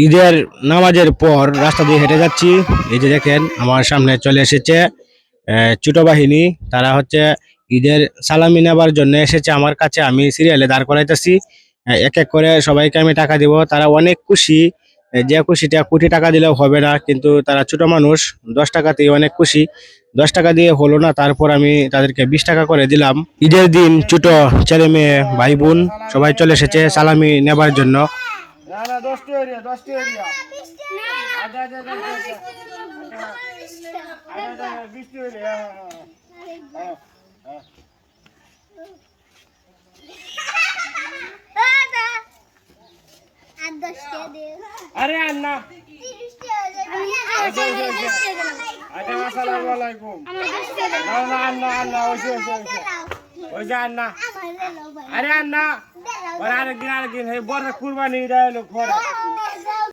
ঈদের নামাজের পর রাস্তা দিয়ে হেঁটে যাচ্ছি। এই যে দেখেন আমার সামনে চলে এসেছে ছোট বাহিনী। তারা হচ্ছে ঈদের সালামি নেবার জন্য এসেছে আমার কাছে। আমি সিরিয়ালে দাঁড় করাইতেছি। এক এক করে সবাইকে আমি টাকা দিব। তারা অনেক খুশি। যে খুশিটা কোটি টাকা দিলেও হবে না, কিন্তু তারা ছোট মানুষ। 10 টাকাতেই অনেক খুশি। 10 টাকা দিয়ে হলো না, তারপর আমি তাদেরকে 20 টাকা করে দিলাম। ঈদের দিন ছোট ছেলে মেয়ে ভাই বোন সবাই চলে এসেছে সালামি নেবার জন্য। না না 10টি এরিয়া 10টি এরিয়া আচ্ছা আচ্ছা আচ্ছা আচ্ছা 20টি এরিয়া আরে আন্না আচ্ছা আসসালামু আলাইকুম না না আন্না আন্না ওইসে ওইসে আন্না আরে আন্না আরেকদিন এই বড় কুরবানি দেয় লোক